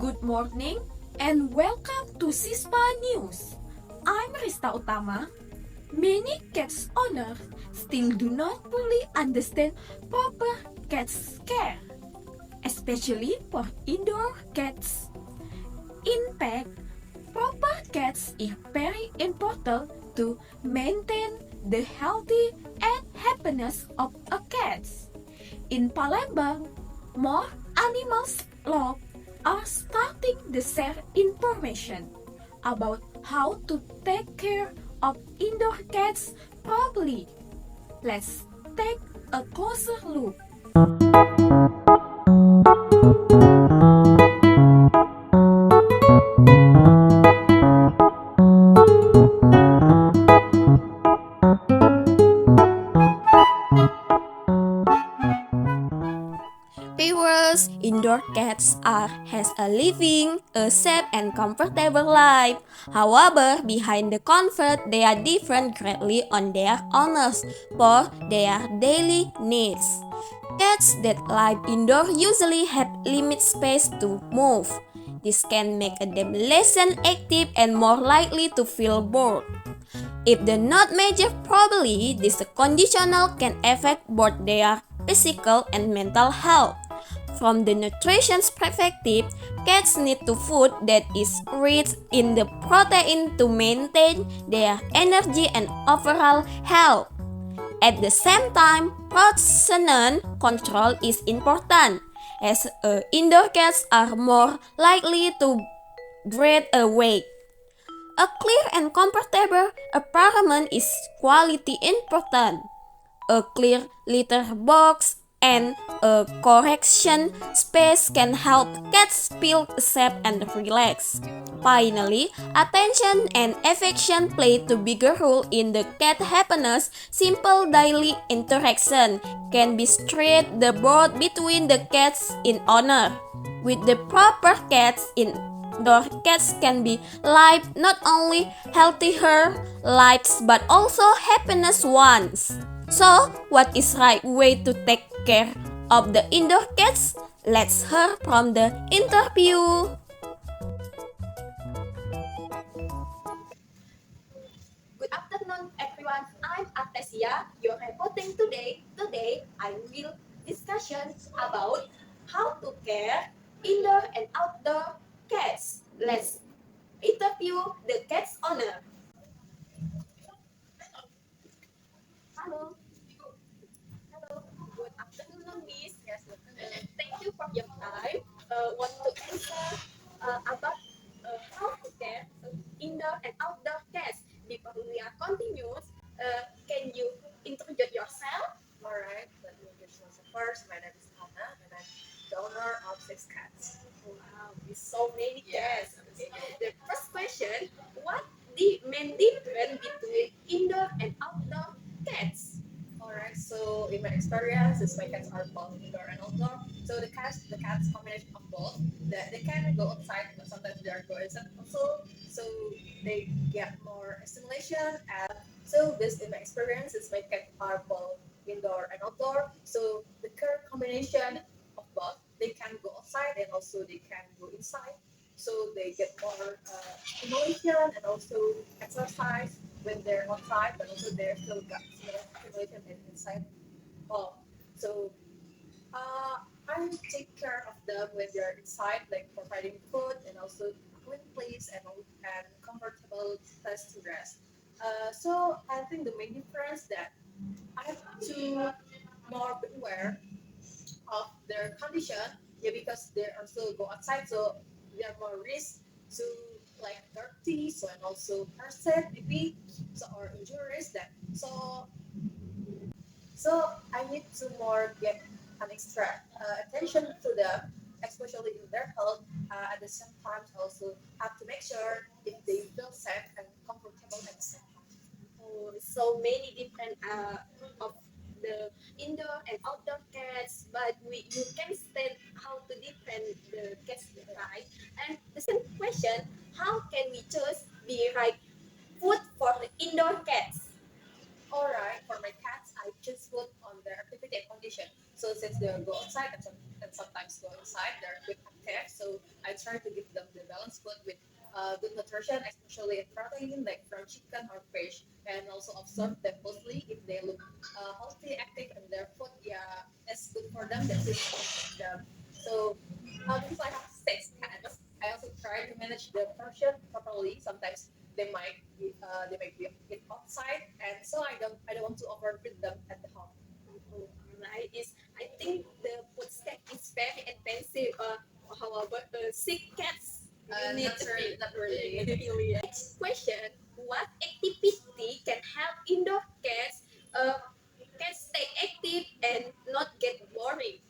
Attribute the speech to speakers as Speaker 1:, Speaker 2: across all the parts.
Speaker 1: Good morning and welcome to Sispa News. I'm Rista Utama. Many cats owners still do not fully understand proper cat care, especially for indoor cats. In fact, proper cats is very important to maintain the healthy and happiness of a cat. In Palembang, more animals law are starting to share information about how to take care of indoor cats properly. Let's take a closer look. Viewers, indoor cats has a living, a safe and comfortable life. However, behind the comfort, they are different greatly on their owners for their daily needs. Cats that live indoor usually have limited space to move. This can make them less active and more likely to feel bored. If they're not managed properly, this condition can affect both their physical and mental health. From the nutrition perspective, cats need to food that is rich in the protein to maintain their energy and overall health. At the same time, portion control is important, as indoor cats are more likely to gain weight. A clear and comfortable environment is quality important. A clear litter box and a correction space can help cats feel safe and relaxed. Finally, attention and affection play a bigger role in the cat happiness. Simple daily interaction can be straight the bond between the cats in owner. With the proper cats indoor cats can be live not only healthier lives but also happiness ones. So, what is right way to take care of the indoor cats? Let's hear from the interview.
Speaker 2: Good afternoon, everyone. I'm Artesia, your reporting today. Today, I will discussion about how to care indoor and outdoor cats. Let's interview the cat's owner. Hello. Hello. Good afternoon, Miss. Yes, thank you for your time. Want to answer about how to care indoor and outdoor cats. Before we are continuous, can you introduce yourself?
Speaker 3: Alright, let me introduce myself first. My name is Anna and I'm the owner of 6 cats.
Speaker 2: Wow, with so many
Speaker 3: Yes.
Speaker 2: cats. Okay. The first question: what the main difference between indoor and outdoor cats?
Speaker 3: Alright, so in my experience, my cats are both indoor and outdoor. So the cats combination of both. They can go outside, but sometimes they are go inside also. So they get more stimulation. And so this in my experience, my cats are both indoor and outdoor. So the current combination of both, they can go outside and also they can go inside. So they get more stimulation and also exercise when they're outside, but also they're still got stimulation inside. Oh, so I take care of them when they're inside, like providing food and also clean place and comfortable place to rest. So I think the main difference that I have to more aware of their condition, yeah, because they also go outside, so they are more risk to like dirty, so and also person maybe, so or injuries that so I need to more get an extra attention to them, especially in their health. At the same time, also have to make sure if they feel safe and comfortable at the same time.
Speaker 2: Oh, so many different of the indoor and outdoor cats, but you can state how to different the cats, right? And the second question: how can we choose the right food for the indoor cats?
Speaker 3: Alright, for my cats, I choose food on their activity and condition. So since they go outside and sometimes go inside, they're a bit active. So I try to give them the balanced food with good nutrition, especially protein like from chicken or fish, and also observe them closely if they look healthy, active, and their food, yeah, is good for them. That is them. So because I have 6 cats, I also try to manage the portion properly. Sometimes they might be eat outside, and so I don't want to overfeed them at the home.
Speaker 2: Right? Is I think the food stack is very expensive. However, sick cats you need
Speaker 3: Not really.
Speaker 2: really. Next question: what activity can help indoor cats stay active and not get boring?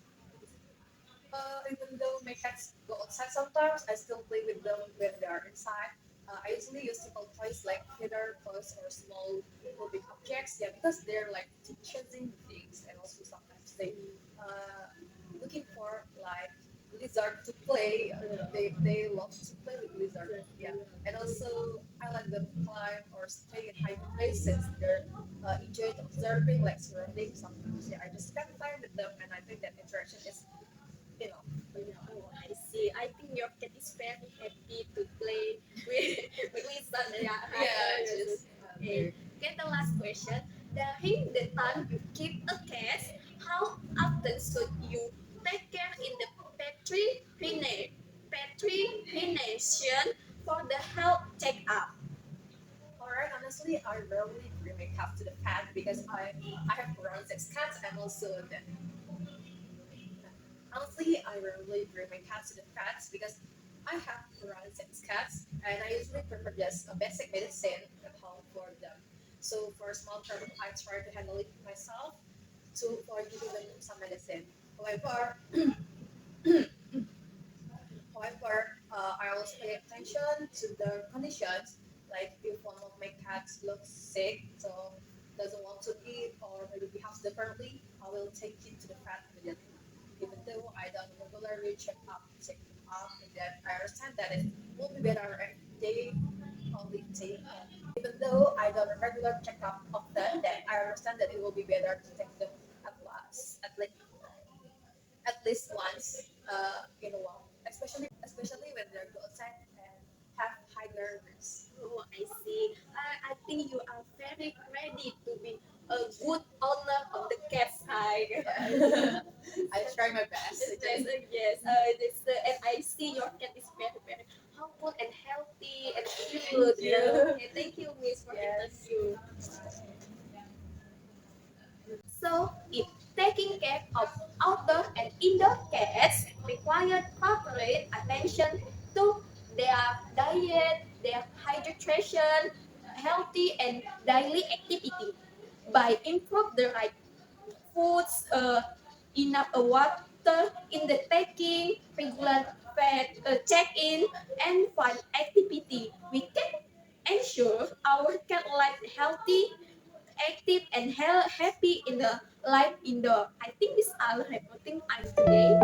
Speaker 3: Even though my cats go outside sometimes, I still play with them when they are inside. I usually use simple toys like feather toys or small moving objects. Yeah, because they're like chasing things, and also sometimes they looking for like lizard to play. They love to play with lizard. Yeah, and also I let them climb or stay in high places. They're enjoy observing like surroundings. Sometimes, yeah, I just spend time with them, and I think that interaction is enough.
Speaker 2: Oh, I see. I think your cat is very happy to play with lizard. Yeah,
Speaker 3: Yeah, just
Speaker 2: Okay. Okay, the last question. During the time you keep a cat, how often should you take care in the veterinarian for the health checkup?
Speaker 3: Alright, honestly, I rarely bring my cat to the pet because I have around 6 cats and also the honestly I rarely bring my cat to the pets because I have around 6 cats and I usually prefer just a basic medicine at home for them. So for small trouble, I try to handle it myself to for giving them some medicine. However, I always pay attention to their conditions. Like if one of my cats looks sick, so doesn't want to eat or maybe behaves differently, I will take it to the vet immediately. Even though I don't regularly check them up, and that I understand that it will be better if they only take. Even though I don't regular checkup often, that I understand that it will be better to take them at least once in a while, especially when they go outside and have higher risk.
Speaker 2: Oh, I see. I think you are very ready to be a good owner of the cat side.
Speaker 3: Yeah. I try my best.
Speaker 2: Yes, yes. And I see your cat is very, very humble and healthy and cute.
Speaker 3: Thank you.
Speaker 2: Okay, thank you, Miss, for
Speaker 3: Yes.
Speaker 2: interview. So, if taking care of outdoor and indoor cats require corporate attention to their diet, their hydration, healthy and daily activity by improve the right foods, enough water in the taking, regular pet check-in, and fun activity. We can ensure our cat life healthy, active, and happy in the life indoor. I think this all everything I'm today.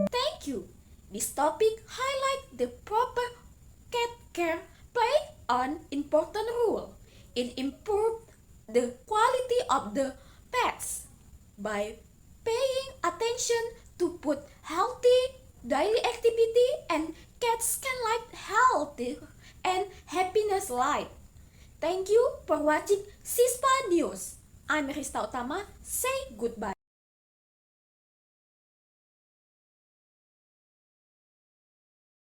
Speaker 1: Thank you. This topic highlights the proper cat care play an important role. It improves the quality of the pets by paying attention to put healthy daily activity and cats can live healthy and happiness life. Thank you for watching Sispa News. I'm Rista Utama. Say goodbye.